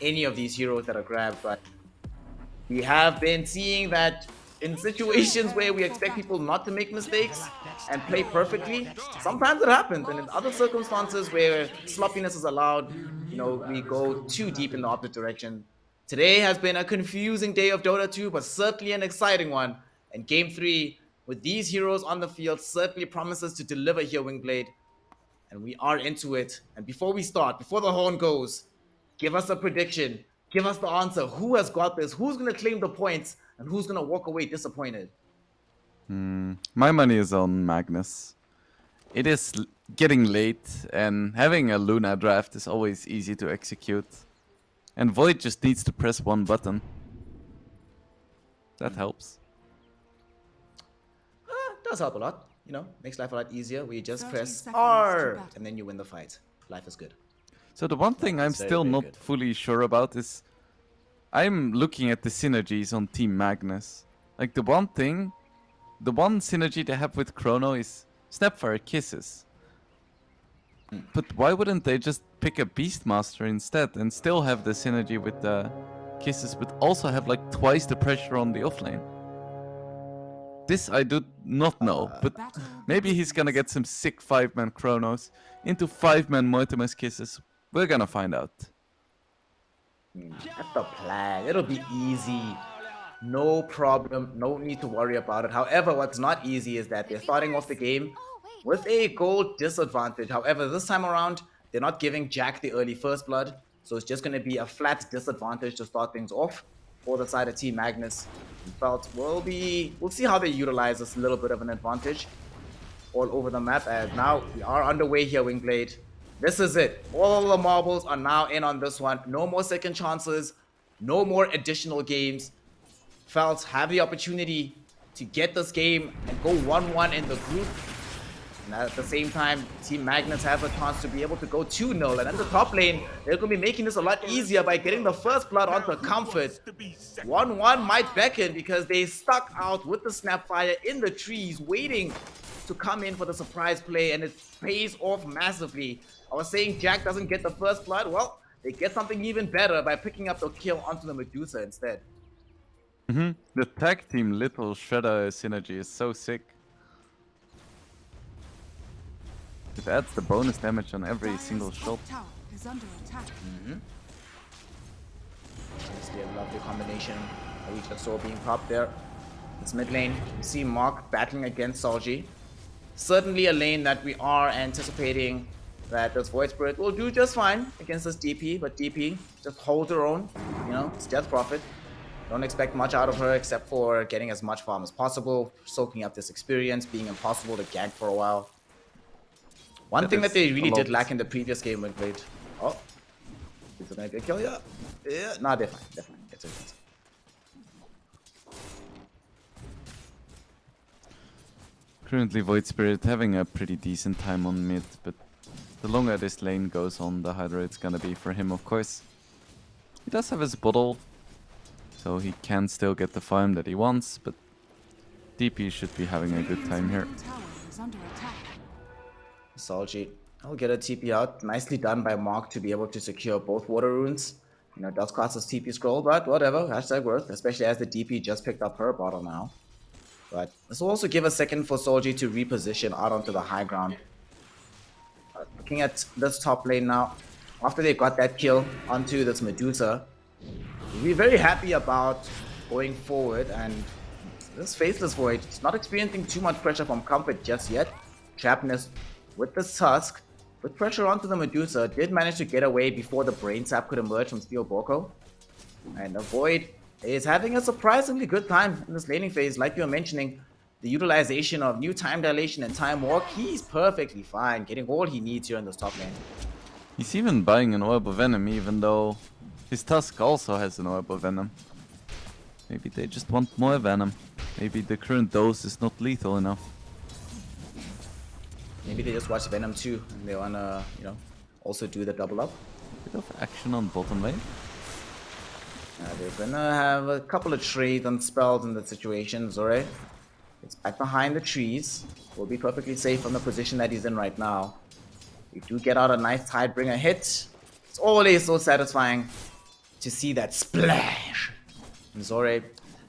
any of these heroes that are grabbed, but we have been seeing that in situations where we expect people not to make mistakes and play perfectly, sometimes it happens. And in other circumstances where sloppiness is allowed, you know, we go too deep in the opposite direction. Today has been a confusing day of Dota 2, but certainly an exciting one. And game 3, with these heroes on the field, certainly promises to deliver here, Wingblade. And we are into it. And before we start, before the horn goes, give us a prediction. Give us the answer. Who has got this? Who's going to claim the points? And who's going to walk away disappointed? My money is on Magnus. It is getting late, and having a Luna draft is always easy to execute. And Void just needs to press one button. That helps. It does help a lot. You know, makes life a lot easier. We just press R, and then you win the fight. Life is good. So the one thing I'm still not fully sure about is I'm looking at the synergies on Team Magnus. Like the one synergy they have with Chrono is Snapfire Kisses. But why wouldn't they just pick a Beastmaster instead and still have the synergy with the Kisses, but also have like twice the pressure on the offlane? This I do not know, but maybe he's gonna get some sick 5-man Chronos into 5-man Mortimer's Kisses. We're gonna find out. That's the plan. It'll be easy. No problem. No need to worry about it. However, what's not easy is that they're starting off the game with a gold disadvantage. However, this time around, they're not giving Jack the early first blood. So it's just going to be a flat disadvantage to start things off for the side of Team Magnus. Felt we'll see how they utilize this little bit of an advantage all over the map. As now we are underway here, Wingblade. This is it. All the marbles are now in on this one. No more second chances. No more additional games. Felt have the opportunity to get this game and go 1-1 in the group. And at the same time, Team Magnus has a chance to be able to go 2-0. And in the top lane, they're going to be making this a lot easier by getting the first blood onto Comfort. 1-1 might beckon because they stuck out with the Snapfire in the trees, waiting to come in for the surprise play, and it pays off massively. I was saying Jack doesn't get the first blood. Well, they get something even better by picking up the kill onto the Medusa instead. The tag team Little Shredder synergy is so sick. It adds the bonus damage on every single shot. Obviously a lovely combination that we just saw being popped there. This mid lane, you see Mark battling against Solji. Certainly a lane that we are anticipating that this Void Spirit will do just fine against this DP, but DP just holds her own. You know, it's Death Prophet. Don't expect much out of her except for getting as much farm as possible, soaking up this experience, being impossible to gank for a while. One thing that they really did lack in the previous game when played. Oh, is it gonna get kill? Yeah. Yeah, nah, they're fine. They're fine. It's okay. Currently Void Spirit having a pretty decent time on mid, but the longer this lane goes on, the harder it's gonna be for him, of course. He does have his bottle, so he can still get the farm that he wants, but DP should be having a good time here. Solji, I'll get a TP out. Nicely done by Mark to be able to secure both water runes. You know, does cost us TP scroll, but whatever. Hashtag worth, especially as the DP just picked up her bottle now. But this will also give a second for Solji to reposition out onto the high ground. Looking at this top lane now, after they got that kill onto this Medusa, we're very happy about going forward, and this Faceless Void is not experiencing too much pressure from Comfort just yet. Trapness with the Tusk, with pressure onto the Medusa, did manage to get away before the Brain Sap could emerge from Steel Boko. And the Void is having a surprisingly good time in this laning phase. Like you were mentioning, the utilization of new time dilation and time walk, he's perfectly fine, getting all he needs here in this top lane. He's even buying an Orb of Venom, even though his Tusk also has an Orb of Venom. Maybe they just want more Venom. Maybe the current dose is not lethal enough. Maybe they just watch Venom 2 and they wanna, you know, also do the double up. A bit of action on bottom lane. They're gonna have a couple of trades and spells in the situation. Zore, it's back behind the trees. Will be perfectly safe from the position that he's in right now. We do get out a nice Tidebringer hit. It's always so satisfying to see that splash. And Zore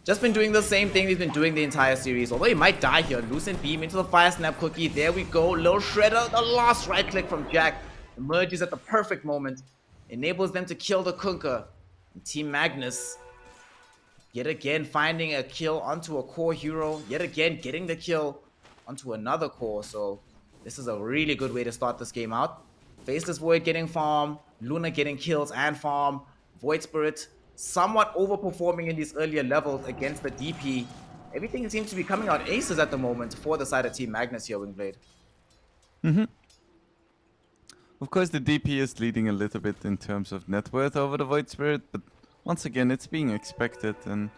just been doing the same thing he's been doing the entire series. Although he might die here. Lucent Beam into the Fire Snap Cookie. There we go. Little Shredder. The last right click from Jack. Emerges at the perfect moment. Enables them to kill the Kunkka. And Team Magnus, yet again finding a kill onto a core hero. Yet again getting the kill onto another core. So this is a really good way to start this game out. Faceless Void getting farm. Luna getting kills and farm. Void Spirit somewhat overperforming in these earlier levels against the DP. Everything seems to be coming out aces at the moment for the side of Team Magnus here, Wingblade. Of course, the DP is leading a little bit in terms of net worth over the Void Spirit, but once again, it's being expected, and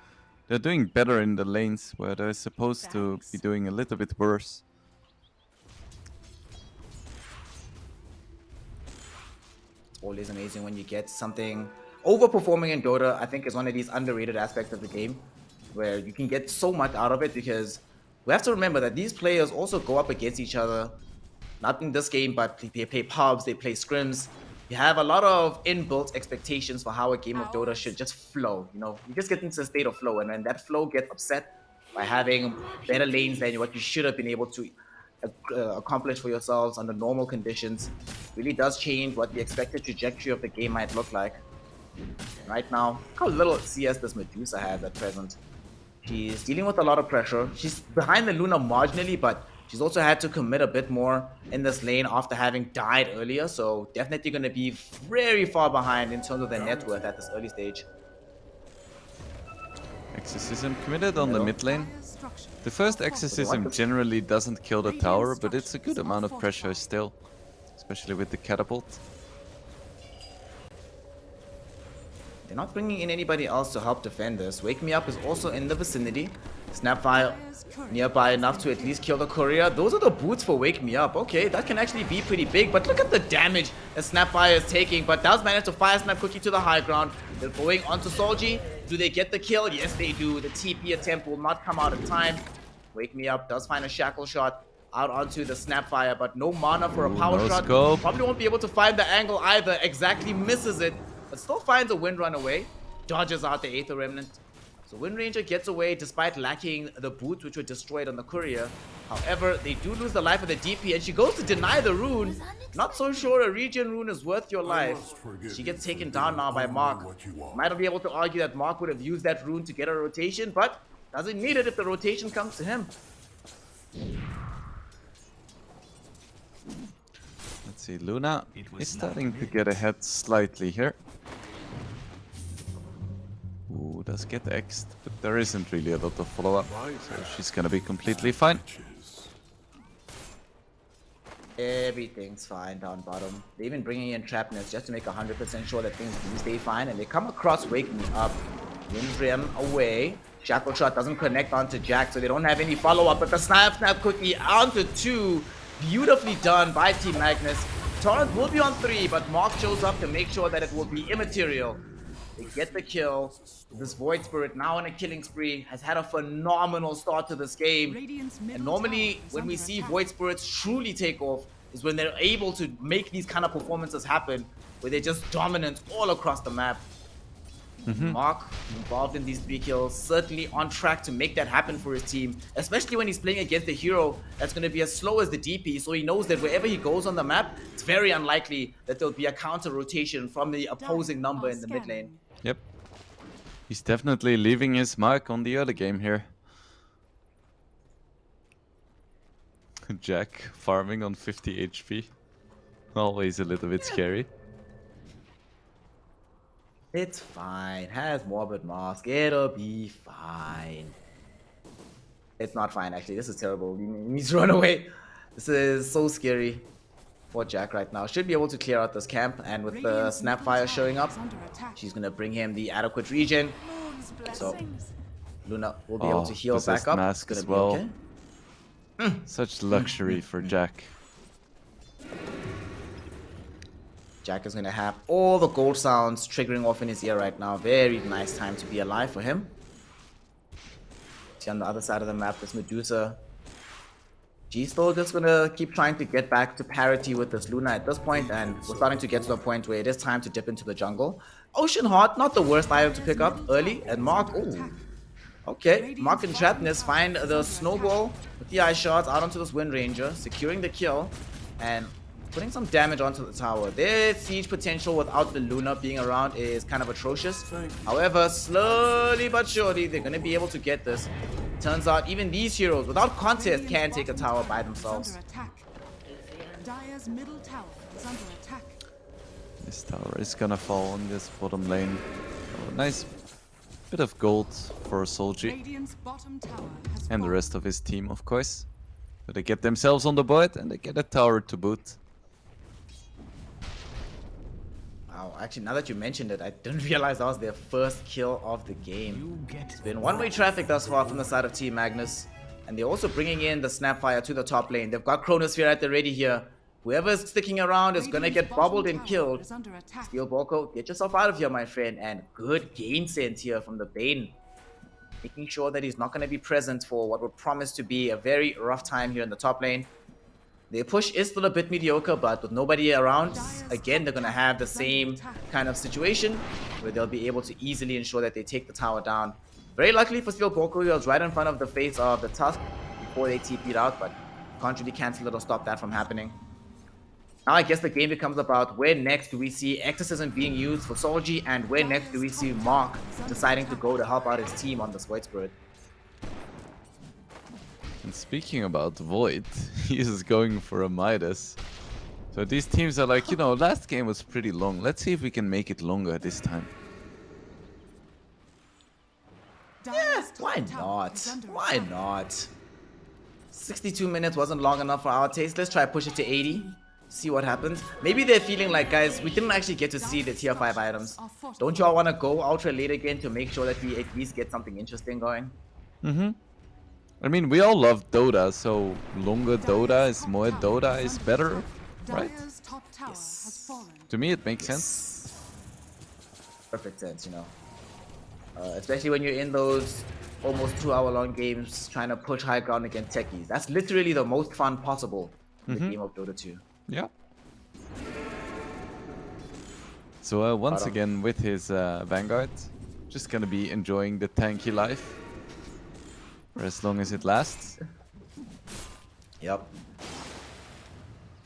they're doing better in the lanes where they're supposed to be doing a little bit worse. It's always amazing when you get something overperforming in Dota. I think is one of these underrated aspects of the game where you can get so much out of it, because we have to remember that these players also go up against each other, not in this game, but they play pubs, they play scrims. You have a lot of inbuilt expectations for how a game of Dota should just flow. You know, you just get into a state of flow, and when that flow gets upset by having better lanes than what you should have been able to accomplish for yourselves under normal conditions, really does change what the expected trajectory of the game might look like. Right now, look how little CS this Medusa has at present. She's dealing with a lot of pressure. She's behind the Luna marginally, but she's also had to commit a bit more in this lane after having died earlier. So definitely going to be very far behind in terms of their net worth at this early stage. Exorcism committed on the mid lane. The first Exorcism generally doesn't kill the tower, but it's a good amount of pressure still, especially with the catapult. They're not bringing in anybody else to help defend this. Wake Me Up is also in the vicinity. Snapfire nearby enough to at least kill the courier. Those are the boots for Wake Me Up. Okay, that can actually be pretty big, but look at the damage that Snapfire is taking. But does manage to fire Snap Cookie to the high ground. They're going onto Solji. Do they get the kill? Yes, they do. The TP attempt will not come out in time. Wake Me Up does find a shackle shot out onto the Snapfire, but no mana for a power shot. Scope. Probably won't be able to find the angle either. Exactly misses it, but still finds a Wind Run away. Dodges out the Aether Remnant. So Wind Ranger gets away despite lacking the boots, which were destroyed on the courier. However, they do lose the life of the DP, and she goes to deny the rune. Not so sure a regen rune is worth your life. She gets taken down now by Mark. Might be able to argue that Mark would have used that rune to get a rotation, but doesn't need it if the rotation comes to him. Let's see, Luna is starting to get ahead slightly here. Ooh, does get X'd, but there isn't really a lot of follow-up, so she's gonna be completely fine. Everything's fine down bottom. They've been bringing in Trapness just to make 100% sure that things do stay fine, and they come across Wake Me Up. Windrim away. Shackle Shot doesn't connect onto Jack, so they don't have any follow-up, but the Snap Cookie onto 2. Beautifully done by Team Magnus. Torrent will be on 3, but Mark shows up to make sure that it will be immaterial. They get the kill. This Void Spirit, now on a killing spree, has had a phenomenal start to this game. And normally, when we see Void Spirits truly take off, is when they're able to make these kind of performances happen, where they're just dominant all across the map. Mark, involved in these 3 kills, certainly on track to make that happen for his team, especially when he's playing against a hero that's going to be as slow as the DP, so he knows that wherever he goes on the map, it's very unlikely that there'll be a counter rotation from the opposing number in the mid lane. Yep. He's definitely leaving his mark on the early game here. Jack farming on 50 HP. Always a little bit scary. It's fine. Has Morbid Mask. It'll be fine. It's not fine, actually. This is terrible. He needs to run away. This is so scary for Jack right now. Should be able to clear out this camp, and with the Snapfire showing up, she's going to bring him the adequate regen. So Luna will be able to heal back up. Mask it's as gonna well. be okay. Such luxury for Jack. Jack is going to have all the gold sounds triggering off in his ear right now. Very nice time to be alive for him. See on the other side of the map, this Medusa. She's still just going to keep trying to get back to parity with this Luna at this point, and we're starting to get to the point where it is time to dip into the jungle. Ocean Heart, not the worst item to pick up early. And Mark, ooh. Okay, Mark and Trapness find the snowball with the ice shots out onto this Wind Ranger, securing the kill and putting some damage onto the tower. Their siege potential without the Luna being around is kind of atrocious. However, slowly but surely, they're going to be able to get this. Turns out even these heroes, without contest, can take a tower by themselves. Dire's middle tower is under attack. This tower is gonna fall on this bottom lane. Oh, nice bit of gold for Solji. Radiant's bottom tower has And the fallen. rest of his team, of course. So they get themselves on the board and they get a tower to boot. Wow, actually, now that you mentioned it, I didn't realize that was their first kill of the game. It's been one-way traffic thus far from the side of Team Magnus. And they're also bringing in the Snapfire to the top lane. They've got Chronosphere at the ready here. Whoever's sticking around is going to get bobbled and killed. Steel Borko, get yourself out of here, my friend. And good gain sense here from the Bane. Making sure that he's not going to be present for what would promise to be a very rough time here in the top lane. Their push is still a bit mediocre, but with nobody around, again, they're going to have the same kind of situation where they'll be able to easily ensure that they take the tower down. Very luckily for Steel Borko, he was right in front of the face of the Tusk before they TP'd out, but can't really cancel it or stop that from happening. Now I guess the game becomes about where next do we see Exorcism being used for Solji, and where next do we see Mark deciding to go to help out his team on the Void Spirit. And speaking about Void, he is going for a Midas. So these teams are like, you know, last game was pretty long. Let's see if we can make it longer this time. Yeah, why not? Why not? 62 minutes wasn't long enough for our taste. Let's try push it to 80. See what happens. Maybe they're feeling like, guys, we didn't actually get to see the tier 5 items. Don't y'all want to go ultra late again to make sure that we at least get something interesting going? I mean, we all love Dota, so longer Dota is more Dota is better, right? Dire's top tower has fallen. To me, it makes sense. Perfect sense, you know. Especially when you're in those almost 2-hour-long games trying to push high ground against techies. That's literally the most fun possible in the game of Dota 2. Yeah. So once again with his Vanguard, just gonna be enjoying the tanky life for as long as it lasts. Yep.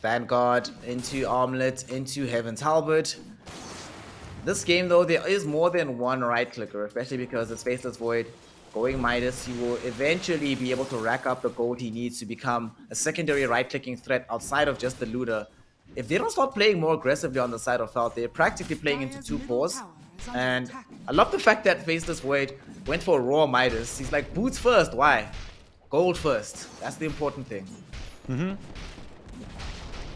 Vanguard into Armlet into Heaven's Halberd. This game though, there is more than one right clicker, especially because it's Faceless Void. Going Midas, he will eventually be able to rack up the gold he needs to become a secondary right-clicking threat outside of just the looter. If they don't start playing more aggressively on the side of Felt, they're practically playing into 2-4s. And I love the fact that Faceless Void went for raw Midas. He's like, boots first, why? Gold first. That's the important thing.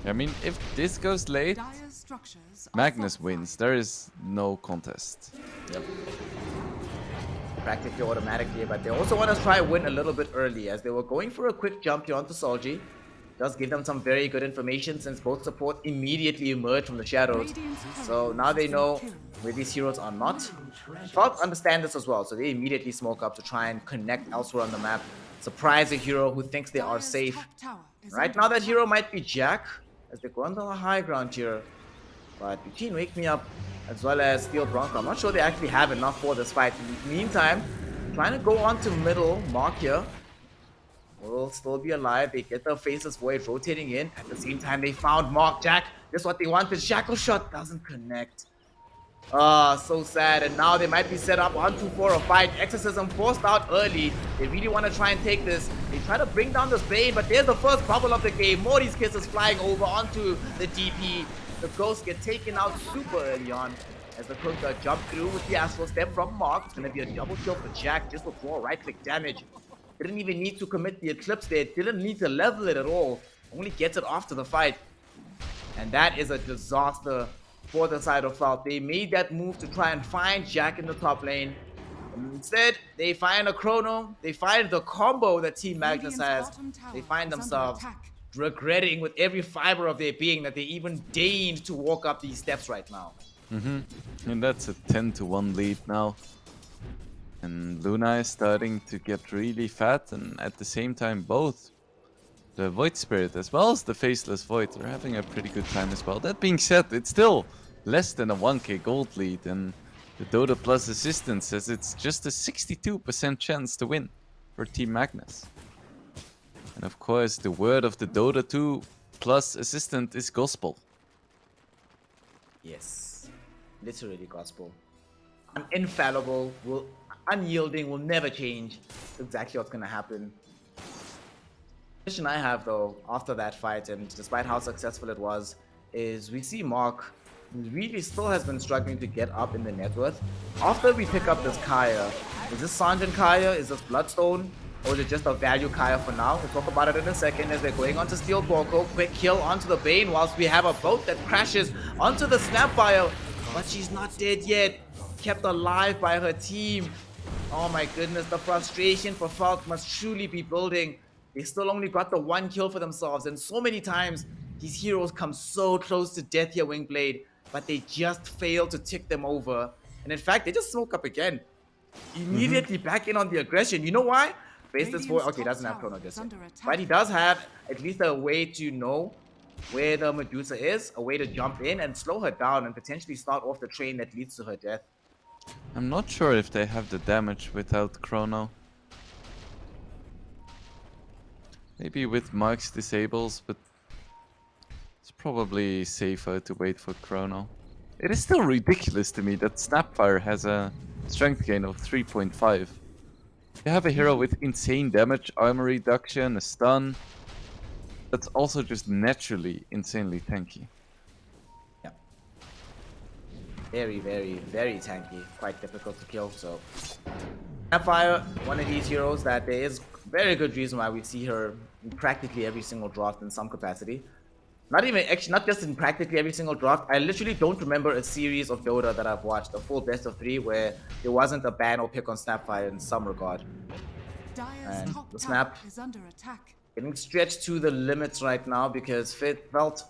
I mean, if this goes late, Dire's structures are Magnus fortified. wins. There is no contest. Yep. Practically automatically, but they also want to try win a little bit early as they were going for a quick jump here onto Solji. Does give them some very good information since both support immediately emerge from the shadows. So now they know where these heroes are not. Felt understand this as well, so they immediately smoke up to try and connect elsewhere on the map. Surprise a hero who thinks they are Dire's safe. top tower is Right under now that attack. hero might be Jack as they go on the high ground here. But between Wake Me Up as well as Steel Bronco, I'm not sure they actually have enough for this fight. In the meantime, trying to go on to middle, Mark here will still be alive. They get the Faceless Void rotating in. At the same time, they found Mark. Jack, just what they wanted. Shackle Shot doesn't connect. Ah, so sad. And now they might be set up onto for a fight. Exorcism forced out early. They really want to try and take this. They try to bring down this Bane, but there's the first bubble of the game. Morty's Kisses flying over onto the DP. The ghosts get taken out super early on as the Kunka jump through with the Astral Step from Mark. It's going to be a double kill for Jack just with raw right-click damage. Didn't even need to commit the Eclipse there. Didn't need to level it at all. Only gets it after the fight. And that is a disaster for the side of Felt. They made that move to try and find Jack in the top lane. Instead, they find a Chrono. They find the combo that Team Magnus has. They find themselves regretting with every fiber of their being that they even deigned to walk up these steps right now. And that's a 10-1 lead now. And Luna is starting to get really fat, and at the same time both the Void Spirit as well as the Faceless Void are having a pretty good time as well. That being said, it's still less than a 1k gold lead, and The Dota Plus assistant says it's just a 62% chance to win for Team Magnus. And of course, the word of the Dota2 Plus assistant is gospel. Yes, literally gospel. Infallible, unyielding, will never change. Exactly what's gonna happen. The question I have though, after that fight, and despite how successful it was, is we see Mark really still has been struggling to get up in the net worth. After we pick up this Kaya, is this Sanjin Kaya? Is this Bloodstone? Or is it just a value Kaya for now? We'll talk about it in a second as they're going on to steal Borko. Quick kill onto the Bane whilst we have a boat that crashes onto the Snapfire. But she's not dead yet. Kept alive by her team. Oh my goodness, the frustration for Falk must truly be building. They still only got the one kill for themselves, and so many times these heroes come so close to death here, Wingblade, but they just fail to tick them over. And in fact, they just smoke up again. Immediately back in on the aggression. You know why? Faceless Void, okay, doesn't have Chrono just yet. But he does have at least a way to know where the Medusa is, a way to jump in and slow her down and potentially start off the train that leads to her death. I'm not sure if they have the damage without Chrono. Maybe with Mark's disables, but it's probably safer to wait for Chrono. It is still ridiculous to me that Snapfire has a strength gain of 3.5. You have a hero with insane damage, armor reduction, a stun. That's also just naturally insanely tanky. Yeah. Very, very, very tanky. Quite difficult to kill, so... Snapfire, one of these heroes that there is very good reason why we see her in practically every single draft in some capacity. Not just in practically every single draft. I literally don't remember a series of Dota that I've watched, a full best of 3, where there wasn't a ban or pick on Snapfire in some regard. And the Snap is under attack. getting stretched to the limits right now because Felt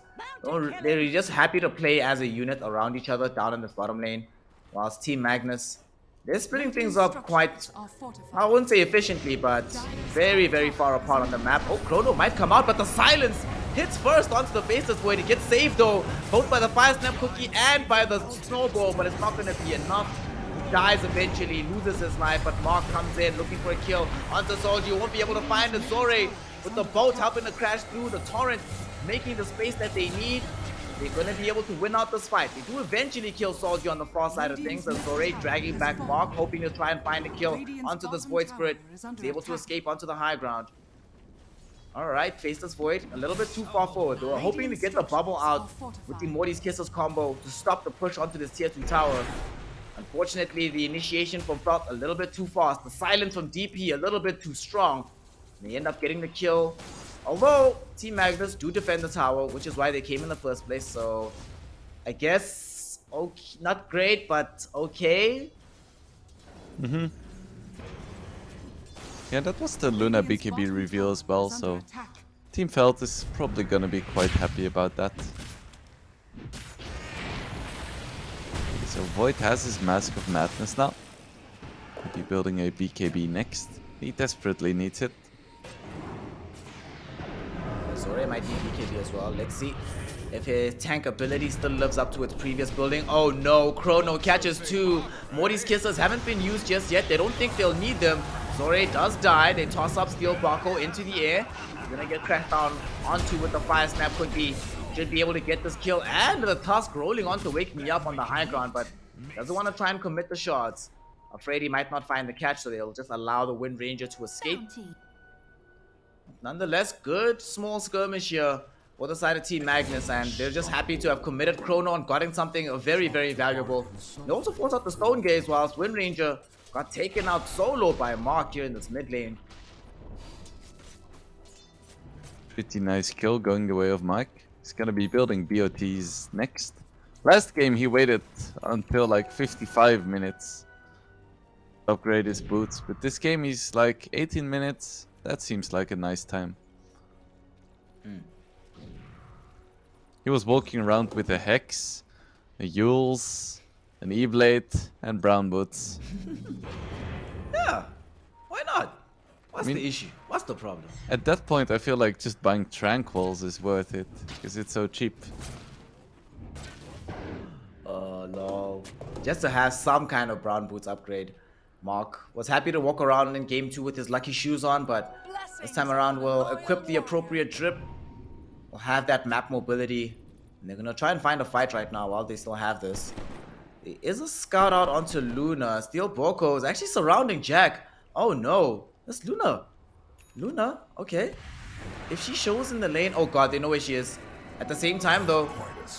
they're just happy to play as a unit around each other down in this bottom lane, whilst Team Magnus, they're splitting things up quite, I wouldn't say efficiently, but very, very far apart on the map. Oh, Chrono might come out, but the silence hits first onto the Faceless Void. He gets saved though, both by the Fire Snap Cookie and by the Snowball, but it's not going to be enough. He dies eventually, loses his life, but Mark comes in looking for a kill onto Soldier. Won't be able to find it. Zore with the boat helping to crash through the torrent, making the space that they need. They're going to be able to win out this fight. They do eventually kill Soldier on the far side of things, as Zore dragging back Mark, hoping to try and find a kill onto this Void Spirit. He's able to escape onto the high ground. Alright, Faceless Void, a little bit too far forward. They were hoping to get the bubble out with the Morty's Kisses combo to stop the push onto this tier 2 tower. Unfortunately, the initiation from Felt a little bit too fast. The silence from DP a little bit too strong. They end up getting the kill. Although, Team Magnus do defend the tower, which is why they came in the first place. So, I guess, okay, not great, but okay. Yeah, that was the Luna BKB reveal as well, so Team Felt is probably gonna be quite happy about that. So Void has his Mask of Madness now. Could be building a BKB next. He desperately needs it. Zore might need BKB as well. Let's see if his tank ability still lives up to its previous building. Oh no, Chrono catches 2. Morty's Kisses haven't been used just yet. They don't think they'll need them. Zore does die. They toss up Steel Barco into the air. He's gonna get cracked down onto with the Fire Snap Cookie. Should be able to get this kill. And the Tusk rolling on to wake me up on the high ground, but doesn't want to try and commit the shots. Afraid he might not find the catch, so they'll just allow the Wind Ranger to escape. Nonetheless, good small skirmish here for the side of Team Magnus, and they're just happy to have committed Chrono and gotten something very, very valuable. They also forced out the Stone Gaze, whilst Wind Ranger got taken out solo by Mark here in this mid lane. Pretty nice kill going the way of Mike. He's gonna be building BOTs next. Last game he waited until like 55 minutes to upgrade his boots, but this game he's like 18 minutes. That seems like a nice time. He was walking around with a Hex, a Yules, an E-Blade, and brown boots. Yeah, why not? What's the issue? What's the problem? At that point, I feel like just buying Tranquils is worth it, because it's so cheap. Lol. Just to have some kind of brown boots upgrade. Mark was happy to walk around in game 2 with his lucky shoes on, but this time around we'll equip the appropriate drip. We'll have that map mobility. And they're gonna try and find a fight right now while they still have this. There is a scout out onto Luna. Steel Boko is actually surrounding Jack. Oh no. That's Luna. Luna? Okay. If she shows in the lane, oh god, they know where she is. At the same time though,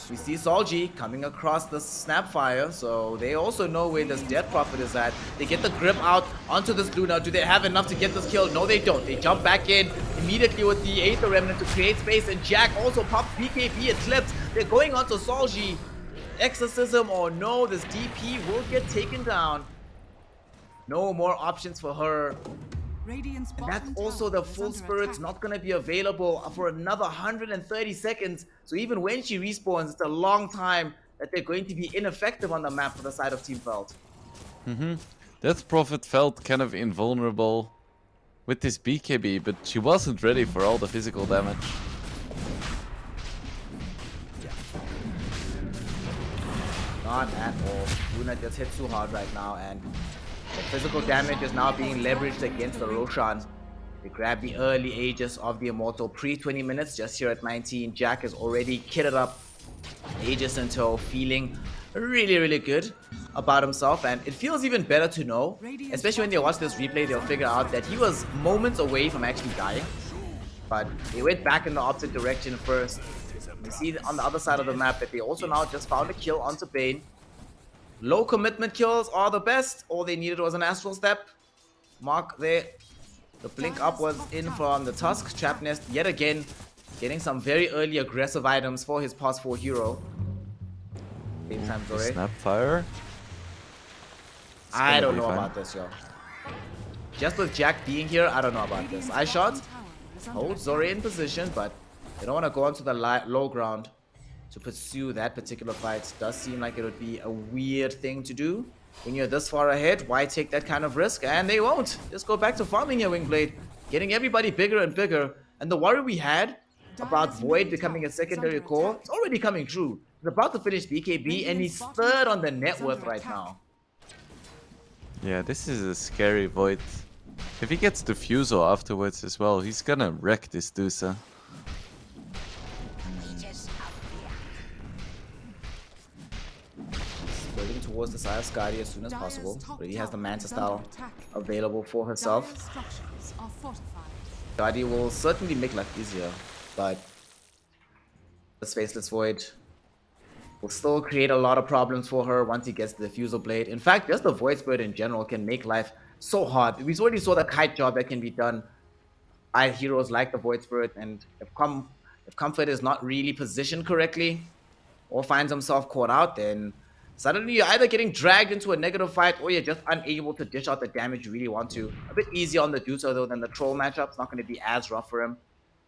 we see Solji coming across the Snapfire, so they also know where this Death Prophet is at. They get the grip out onto this Luna. Do they have enough to get this kill? No, they don't. They jump back in immediately with the Aether Remnant to create space, and Jack also pops BKB Eclipse. They're going onto Solji. Exorcism or no, this DP will get taken down. No more options for her. Radiant's And that's bottom also tower the is full under spirit's attack. not going to be available for another 130 seconds. So even when she respawns, it's a long time that they're going to be ineffective on the map for the side of Team Felt. Death Prophet felt kind of invulnerable with this BKB, but she wasn't ready for all the physical damage. Not at all. Luna just hit too hard right now, and the physical damage is now being leveraged against the Roshan. They grab the early Aegis of the Immortal pre-20 minutes, just here at 19. Jack is already kitted up, Aegis in tow, feeling really good about himself, and it feels even better to know, especially when they watch this replay, they'll figure out that he was moments away from actually dying, but they went back in the opposite direction first. You see on the other side of the map that they also now just found a kill onto Bane. Low commitment kills are the best. All they needed was an Astral Step. Mark there. The blink up was in from the Tusk. Trap Nest yet again getting some very early aggressive items for his past 4 hero. Same time, The Zore. Snapfire. I don't be know fine. about this, yo. Just with Jack being here, I don't know about this. I shot. Hold Zore in position, but they don't want to go onto the low ground to pursue that particular fight. Does seem like it would be a weird thing to do. When you're this far ahead, why take that kind of risk? And they won't. Just go back to farming your Wingblade, getting everybody bigger and bigger. And the worry we had about Void becoming a secondary core, it's already coming true. He's about to finish BKB, and he's third on the net worth right now. Yeah, this is a scary Void. If he gets the Fusel afterwards as well, he's gonna wreck this Dusa. Building towards the side of Skadi as soon as possible. Already has the Manta style available for herself. Structures are fortified. Skadi will certainly make life easier, but this Faceless Void will still create a lot of problems for her once he gets the Fusel Blade. In fact, just the Void Spirit in general can make life so hard. We already saw the kite job that can be done by heroes like the Void Spirit, and if Comfort is not really positioned correctly or finds himself caught out, then suddenly you're either getting dragged into a negative fight or you're just unable to dish out the damage you really want to. A bit easier on the Dusa though than the Troll matchup. It's not going to be as rough for him.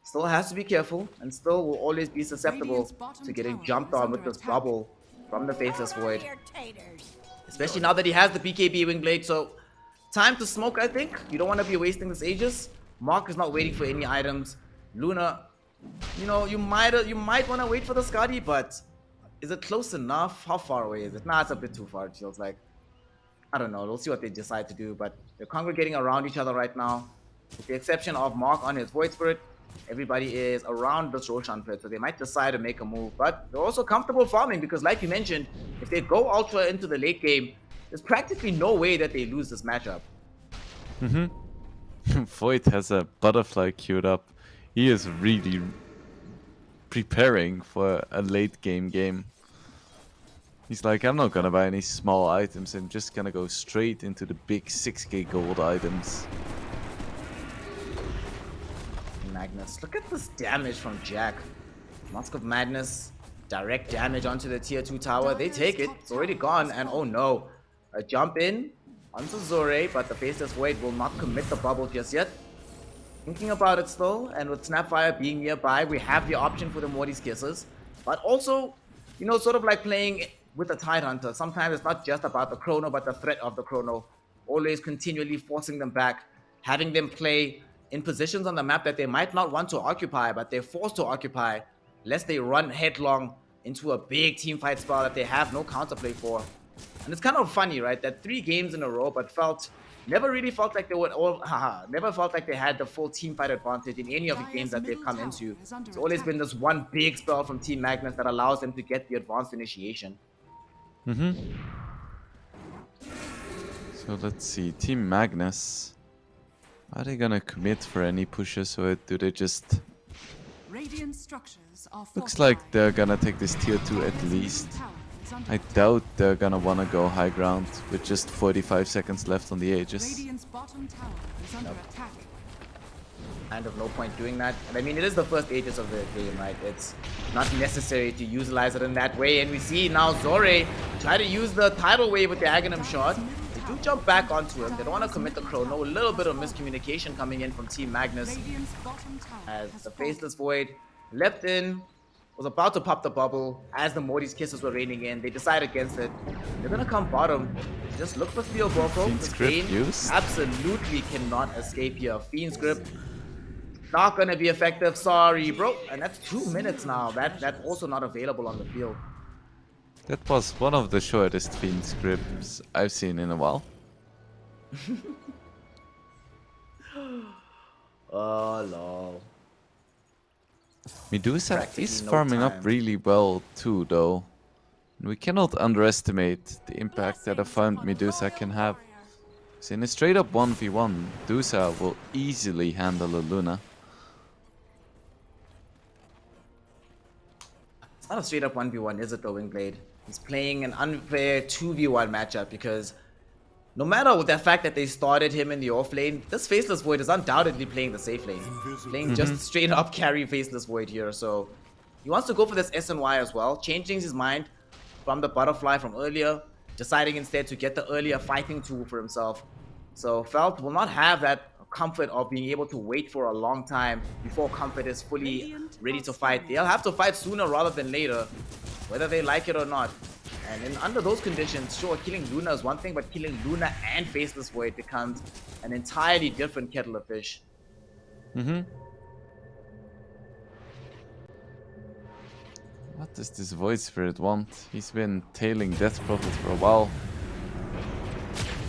Still has to be careful and still will always be susceptible to getting jumped on with this bubble from the Faceless Void. Especially now that he has the BKB Wingblade, so time to smoke, I think. You don't want to be wasting this Aegis. Mark is not waiting for any items. Luna, you know, you might want to wait for the Skadi, but is it close enough? How far away is it? Nah, it's a bit too far, it feels like. I don't know. We'll see what they decide to do, but they're congregating around each other right now. With the exception of Mark on his Void Spirit, everybody is around this Roshan pit, so they might decide to make a move. But they're also comfortable farming because, like you mentioned, if they go Ultra into the late game, there's practically no way that they lose this matchup. Void has a butterfly queued up. He is really preparing for a late game. He's like, I'm not gonna buy any small items, I'm just gonna go straight into the big 6k gold items. Magnus, look at this damage from Jack. Mask of Madness, direct damage onto the tier 2 tower. They take it, it's already gone, and oh no. A jump in onto Zore, but the Faceless Void will not commit the bubble just yet. Thinking about it still, and with Snapfire being nearby, we have the option for the Morty's Kisses. But also, you know, sort of like playing with a Tidehunter. Sometimes it's not just about the Chrono, but the threat of the Chrono. Always continually forcing them back, having them play in positions on the map that they might not want to occupy, but they're forced to occupy, lest they run headlong into a big team fight spell that they have no counterplay for. And it's kind of funny, right? That 3 games in a row, but never really felt like they would all, never felt like they had the full team fight advantage in any of the games that they've come into. It's always been this one big spell from Team Magnus that allows them to get the advanced initiation. So let's see, Team Magnus. Are they gonna commit for any pushes, or do they just... Radiant structures are Looks like they're gonna take this tier 2 at least. I doubt they're gonna wanna go high ground with just 45 seconds left on the Aegis. Radiant's bottom tower is under attack. Kind of no point doing that. And I mean, it is the first Aegis of the game, right? It's not necessary to utilize it in that way. And we see now Zore try to use the tidal wave with the Aghanim shot. They do jump back onto him. They don't want to commit the chrono. A little bit of miscommunication coming in from Team Magnus. Radiant's bottom tower As has the fallen. Faceless Void leapt in, was about to pop the bubble. As the Morty's kisses were raining in, they decide against it. They're gonna come bottom. Just look for Steel Boko. Fiend's The Grip Bane used. absolutely cannot escape here. Fiend's Grip not gonna be effective. Sorry, bro. And that's 2 minutes now. That's also not available on the field. That was one of the shortest Fiend scripts I've seen in a while. Oh, lol. Medusa Practically is no farming up time. really well too, though. We cannot underestimate the impact that a farmed Medusa can have. So in a straight up 1v1, Medusa will easily handle a Luna. It's not a straight up 1v1, is it though, Wingblade? He's playing an unfair 2v1 matchup because no matter the fact that they started him in the off lane, this Faceless Void is undoubtedly playing the safe lane. Playing just straight up carry Faceless Void here, so he wants to go for this SNY as well, changing his mind from the butterfly from earlier, deciding instead to get the earlier fighting tool for himself. So Felt will not have that comfort of being able to wait for a long time before Comfort is fully ready to fight. They'll have to fight sooner rather than later, whether they like it or not. And under those conditions, sure, killing Luna is one thing, but killing Luna and Faceless Void becomes an entirely different kettle of fish. What does this Void Spirit want? He's been tailing Death Prophet for a while.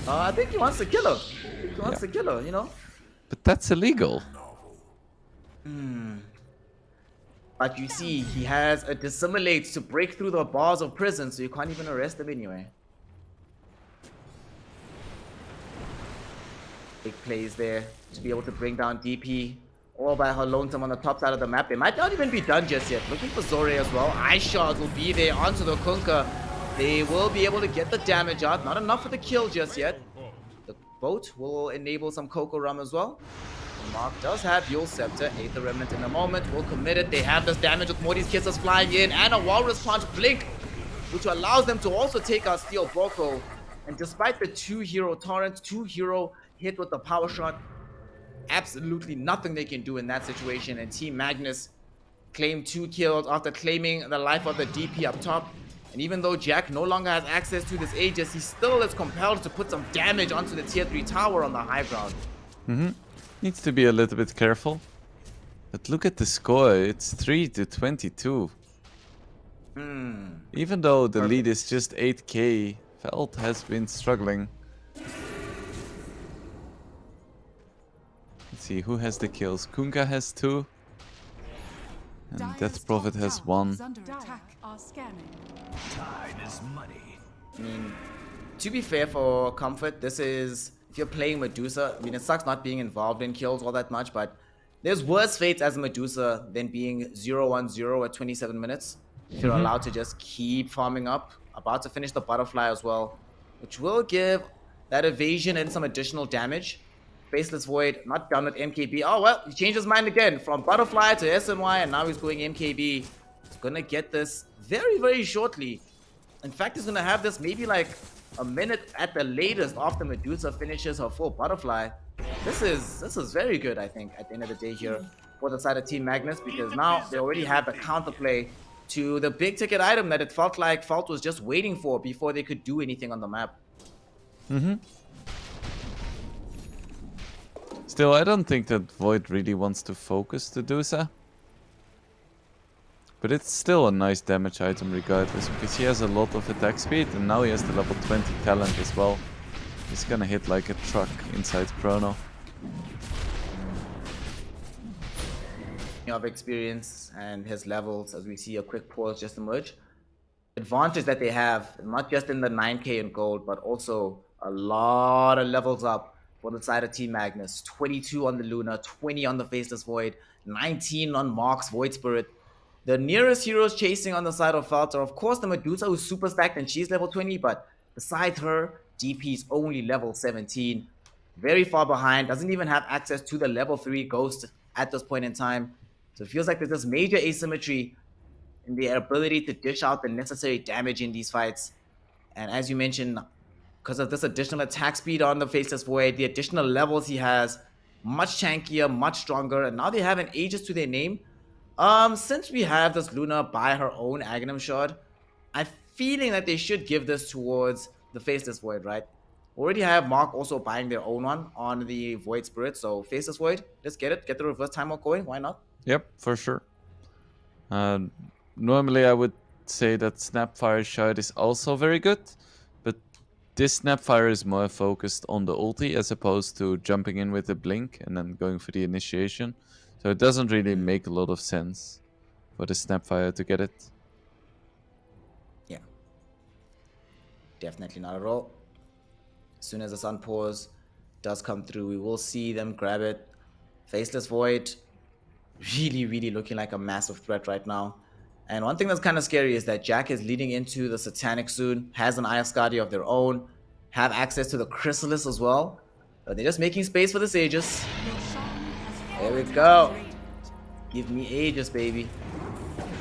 I think he wants to kill her. He wants to kill her, you know? But that's illegal. But you see, he has a dissimulate to break through the bars of prison, so you can't even arrest him anyway. Big plays there to be able to bring down DP all by her lonesome on the top side of the map. They might not even be done just yet. Looking for Zore as well. Ice Shards will be there onto the Kunkka. They will be able to get the damage out. Not enough for the kill just yet. The boat will enable some Coco Rum as well. Mark does have Yule Scepter, Aether Remnant in a moment, will commit it. They have this damage with Morty's Kisses flying in and a Walrus Punch Blink, which allows them to also take out Steel Boko. And despite the 2-hero torrent, 2-hero hit with the power shot, absolutely nothing they can do in that situation. And Team Magnus claimed 2 kills after claiming the life of the DP up top. And even though Jack no longer has access to this Aegis, he still is compelled to put some damage onto the tier 3 tower on the high ground. Needs to be a little bit careful. But look at the score, it's 3-22. Even though the lead is just 8k, Felt has been struggling. Let's see, who has the kills? Kunkka has 2. And Death Prophet has 1. I mean, to be fair for Comfort, this is, if you're playing Medusa, I mean, it sucks not being involved in kills all that much, but there's worse fates as a Medusa than being 0-1-0 at 27 minutes. If you're allowed to just keep farming up, about to finish the butterfly as well, which will give that evasion and some additional damage. Faceless Void, not done with MKB. Oh, well, he changed his mind again from butterfly to SNY, and now he's going MKB. He's gonna get this very, very shortly. In fact, he's gonna have this maybe like a minute at the latest after Medusa finishes her full butterfly. This is very good, I think, at the end of the day here for the side of Team Magnus, because now they already have the counterplay to the big ticket item that it felt like Fault was just waiting for before they could do anything on the map. Still, I don't think that Void really wants to focus to do so. But it's still a nice damage item regardless, because he has a lot of attack speed, and now he has the level 20 talent as well. He's gonna hit like a truck inside Chrono. Of experience and his levels, as we see a quick pause just emerge. Advantage that they have, not just in the 9k in gold, but also a lot of levels up for the side of Team Magnus. 22 on the Luna, 20 on the Faceless Void, 19 on Mark's Void Spirit. The nearest heroes chasing on the side of Felt are, of course, the Medusa, who's super stacked and she's level 20, but beside her, DP's only level 17. Very far behind, doesn't even have access to the level 3 Ghost at this point in time. So it feels like there's this major asymmetry in the ability to dish out the necessary damage in these fights. And as you mentioned, because of this additional attack speed on the Faceless Void, the additional levels he has, much tankier, much stronger, and now they have an Aegis to their name. Since we have this Luna by her own Aghanim Shard, I'm feeling that they should give this towards the Faceless Void, right? Already have Mark also buying their own one on the Void Spirit, so Faceless Void, let's get it, get the reverse time out going, why not? Yep, for sure. Normally I would say that Snapfire Shard is also very good, but this Snapfire is more focused on the ulti as opposed to jumping in with a blink and then going for the initiation. So it doesn't really make a lot of sense for the Snapfire to get it. Yeah. Definitely not at all. As soon as the Sun Pause does come through, we will see them grab it. Faceless Void, really looking like a massive threat right now. And one thing that's kind of scary is that Jack is leading into the Satanic soon, has an Eye of Skadi of their own, have access to the Chrysalis as well. But they're just making space for this Aegis. There we go. Give me Aegis, baby.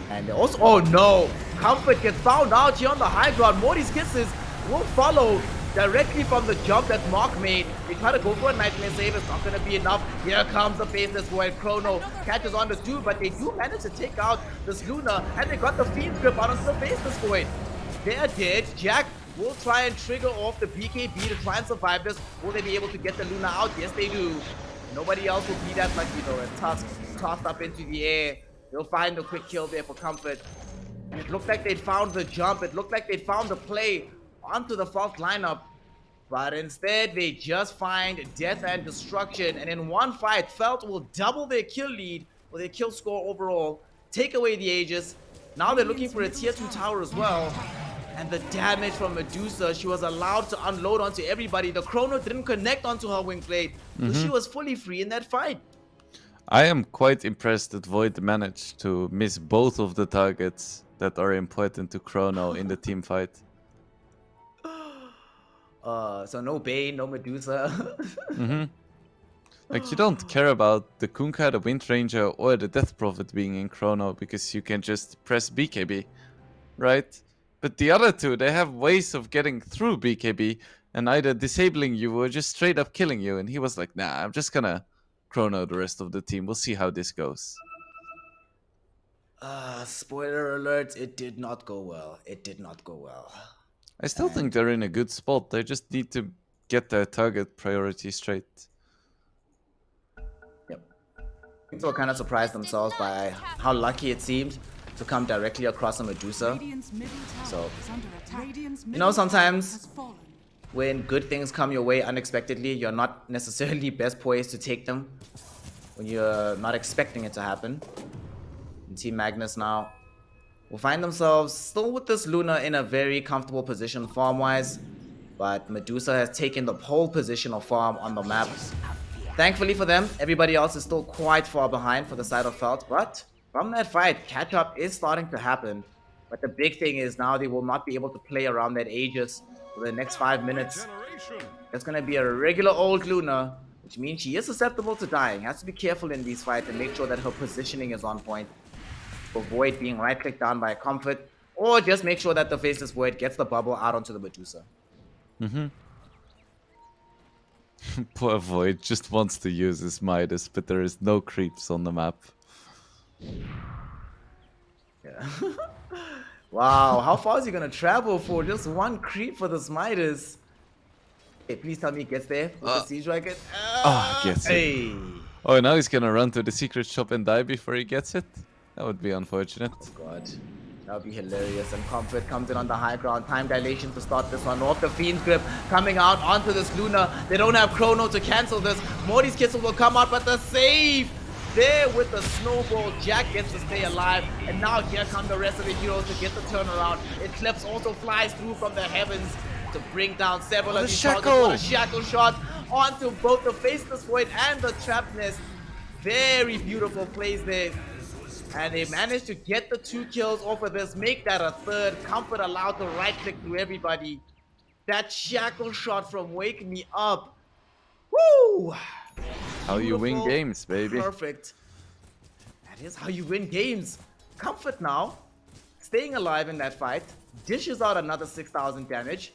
And they also, oh no! Comfort gets found out here on the high ground. Morty's Kisses will follow directly from the jump that Mark made. They try to go for a Nightmare Save, it's not going to be enough. Here comes the Faceless Void. Chrono catches on the two, but they do manage to take out this Luna, and they got the Fiend Grip out onto the Faceless Void. They're dead. Jack will try and trigger off the BKB to try and survive this. Will they be able to get the Luna out? Yes, they do. Nobody else will be that lucky though, and Tusk tossed up into the air. They'll find a quick kill there for Comfort. And it looked like they'd found the jump. It looked like they'd found the play onto the Fault lineup. But instead, they just find death and destruction. And in one fight, Felt will double their kill lead, or their kill score overall, take away the Aegis. Now they're looking for a tier 2 tower as well. And the damage from Medusa, she was allowed to unload onto everybody. The Chrono didn't connect onto her wing blade, so she was fully free in that fight. I am quite impressed that Void managed to miss both of the targets that are important to Chrono in the team fight. So no Bane, no Medusa. Like, you don't care about the Kunkka, the Wind Ranger, or the Death Prophet being in Chrono because you can just press BKB, right? But the other two, they have ways of getting through BKB and either disabling you or just straight up killing you. And he was like, nah, I'm just gonna Chrono the rest of the team. We'll see how this goes. Spoiler alert, it did not go well. It did not go well. I still think they're in a good spot. They just need to get their target priority straight. Yep. People kind of surprised themselves by how lucky it seemed to come directly across a Medusa. So, you know, sometimes when good things come your way unexpectedly, you're not necessarily best poised to take them when you're not expecting it to happen. And Team Magnus now will find themselves still with this Luna in a very comfortable position farm-wise, but Medusa has taken the pole position of farm on the map. Thankfully for them, everybody else is still quite far behind for the side of Felt, but from that fight, catch-up is starting to happen. But the big thing is now they will not be able to play around that Aegis for the next 5 minutes. It's going to be a regular old Luna, which means she is susceptible to dying. Has to be careful in these fights and make sure that her positioning is on point. Avoid being right-clicked down by Comfort, or just make sure that the Faceless Void gets the bubble out onto the Medusa. Poor Void just wants to use his Midas, but there is no creeps on the map. Yeah. Wow, how far is he gonna travel for just one creep for this Midas? Hey, please tell me he gets there with the siege rocket. Gets it. Hey. Oh, now he's gonna run to the secret shop and die before he gets it? That would be unfortunate. God, that would be hilarious. And Comfort comes in on the high ground. Time dilation to start this one off. The Fiend's Grip coming out onto this Luna. They don't have Chrono to cancel this. Morty's Kissel will come out, but the save there with the snowball. Jack gets to stay alive. And now here come the rest of the heroes to get the turnaround. Eclipse also flies through from the heavens to bring down several of these targets. What a shackle shot onto both the Faceless Void and the Trapness. Very beautiful plays there. And they managed to get the 2 kills off of this, make that a third. Comfort allowed to right click through everybody. That shackle shot from Wake Me Up. Woo! How you win Beautiful, games, baby. Perfect. That is how you win games. Comfort now, staying alive in that fight, dishes out another 6,000 damage.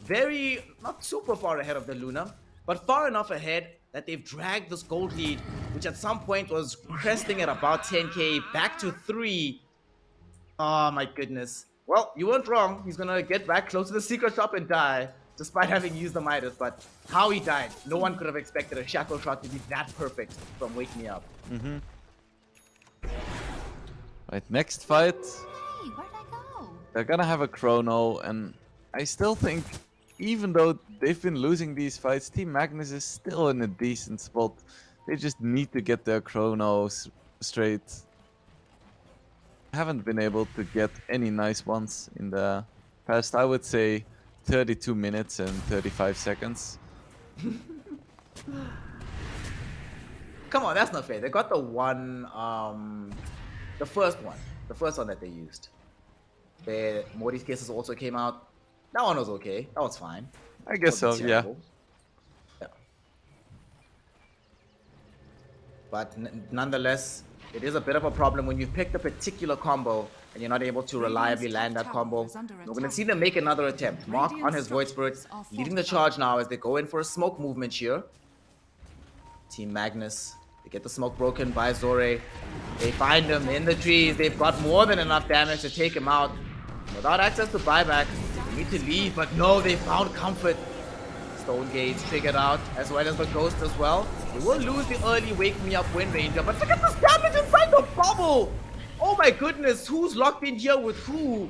Very, not super far ahead of the Luna, but far enough ahead that they've dragged this gold lead, which at some point was cresting at about 10k, back to 3. Oh my goodness. Well, you weren't wrong. He's gonna get back close to the secret shop and die, despite having used the Midas. But how he died, no one could have expected a shackle shot to be that perfect from Wake Me Up. Right, next fight. Hey, where'd I go? They're gonna have a Chrono, and I still think, even though they've been losing these fights, Team Magnus is still in a decent spot. They just need to get their Chronos straight. Haven't been able to get any nice ones in the past, I would say, 32 minutes and 35 seconds. Come on, that's not fair. They got the one, the first one that they used. The Morty's Kisses also came out. That one was okay. That was fine. I guess so, Wasn't yeah. terrible. Yeah. But nonetheless, it is a bit of a problem when you pick the particular combo and you're not able to reliably land that combo. We're going to see them make another attempt. Mark on his Void Spirit, leading the charge now as they go in for a smoke movement here. Team Magnus, they get the smoke broken by Zore. They find him in the trees. They've got more than enough damage to take him out. Without access to buyback, they need to leave, but no, they found Comfort. Stone Gates triggered out, as well as the Ghost as well. They will lose the early Wake Me Up Wind Ranger, but look at this damage inside the bubble! Oh my goodness, who's locked in here with who?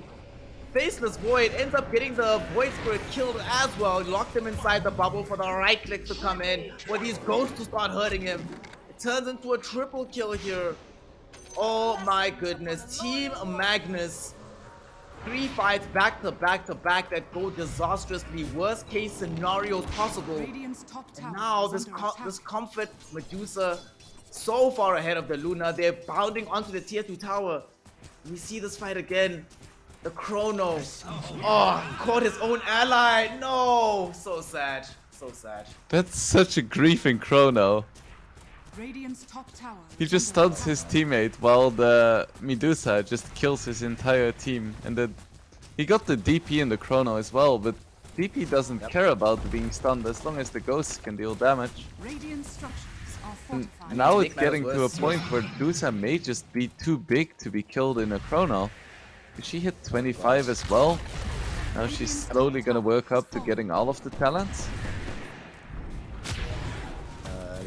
Faceless Void ends up getting the Void Spirit killed as well. Locked him inside the bubble for the right click to come in, for these Ghosts to start hurting him. It turns into a triple kill here. Oh my goodness, Team Magnus. 3 fights back to back to back that go disastrously, worst case scenarios possible. Radiant's top tower And now is this under attack. this Comfort Medusa so far ahead of the Luna. They're bounding onto the tier 2 tower. We see this fight again. The Chrono. Oh, caught his own ally. No, so sad. So sad. That's such a grieving Chrono. Radiant's top tower He is just under stuns his teammate while the Medusa just kills his entire team. And then he got the DP in the Chrono as well, but DP doesn't care about being stunned as long as the ghosts can deal damage. Radiant structures are fortified. Now make it's matters getting to a worse. point where Medusa may just be too big to be killed in a Chrono. She hit 25 as well. Now she's slowly gonna work up to getting all of the talents.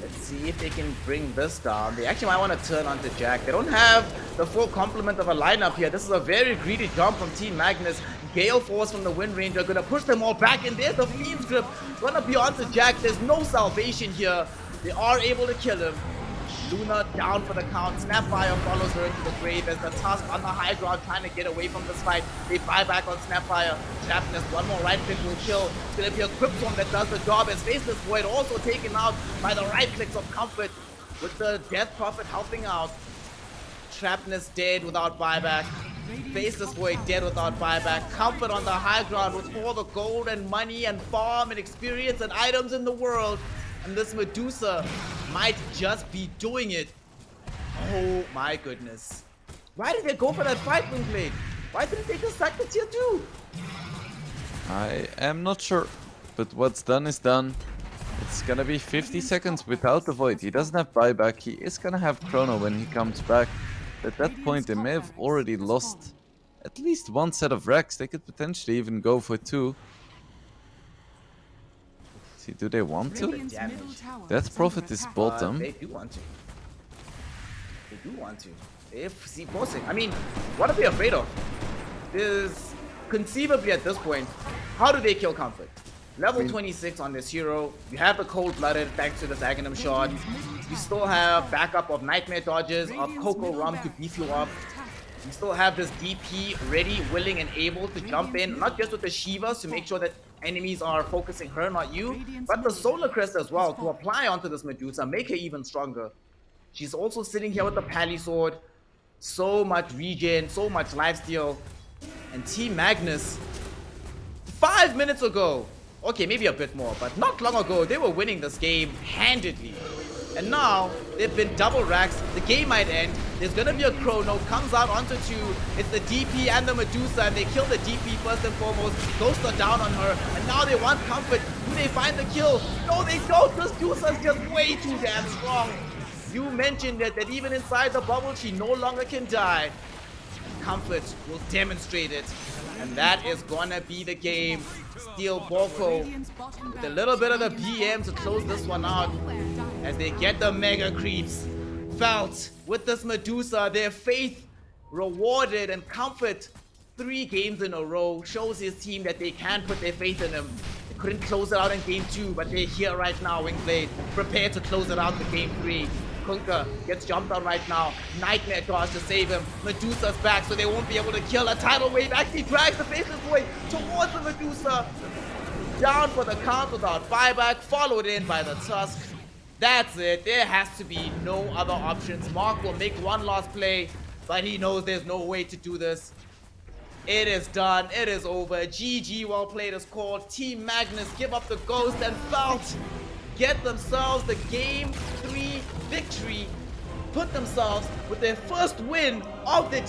Let's see if they can bring this down. They actually might want to turn onto Jack. They don't have the full complement of a lineup here. This is a very greedy jump from Team Magnus. Gale Force from the Wind Ranger gonna push them all back, and there's the Fiend's Grip. Gonna be onto Jack. There's no salvation here. They are able to kill him. Luna down for the count. Snapfire follows her into the grave as the Tusk on the high ground trying to get away from this fight. They buy back on Snapfire. Trapness, one more right click will kill. It's going to be a Quick Storm that does the job as Faceless Void also taken out by the right clicks of Comfort with the Death Prophet helping out. Trapness dead without buyback. Faceless Void dead without buyback. Comfort on the high ground with all the gold and money and farm and experience and items in the world. And this Medusa might just be doing it. Oh my goodness. Why did they go for that fight, Moonblade? Why didn't they just sack the tier 2? I am not sure, but what's done is done. It's gonna be 50 seconds without the Void. He doesn't have buyback. He is gonna have Chrono when he comes back. At that point, they may have already lost at least one set of racks. They could potentially even go for 2. See, do they want to? Radiant's middle tower Death is Prophet under is attack. bottom. They do want to. They do want to. If see forcing. I mean, what are they afraid of? There's conceivably at this point, how do they kill Comfort? Level 26 on this hero. You have the cold-blooded thanks to this Aghanim shot. You still have backup of Nightmare dodges, of Coco Rum to beef you up. You still have this DP ready, willing, and able to jump in, not just with the Shivas to make sure that enemies are focusing her, not you, but the Solar Crest as well to apply onto this Medusa, make her even stronger. She's also sitting here with the Pally Sword. So much regen, so much lifesteal. And Team Magnus, 5 minutes ago, okay, maybe a bit more, but not long ago, they were winning this game handedly. And now, they've been double racks, the game might end, there's gonna be a chrono, comes out onto 2, it's the DP and the Medusa, and they kill the DP first and foremost, Ghosts are down on her, and now they want Comfort. Do they find the kill? No, they don't, this Medusa's just way too damn strong. You mentioned it, that even inside the bubble, she no longer can die. Comfort will demonstrate it, and that is gonna be the game. Steel Boko with a little bit of the BM to close this one out as they get the mega creeps. Felt with this Medusa, their faith rewarded, and Comfort 3 games in a row shows his team that they can put their faith in him. They couldn't close it out in game 2, but they're here right now, Wingblade, prepared to close it out in game 3. Kunka gets jumped on right now. Nightmare dodge to save him. Medusa's back, so they won't be able to kill. A tidal wave actually drags the Faceless Boy towards the Medusa. Down for the count without buyback, followed in by the Tusk. That's it. There has to be no other options. Mark will make one last play, but he knows there's no way to do this. It is done. It is over. GG, well played is called. Team Magnus give up the ghost, and Felt get themselves the game 3 victory, put themselves with their first win of the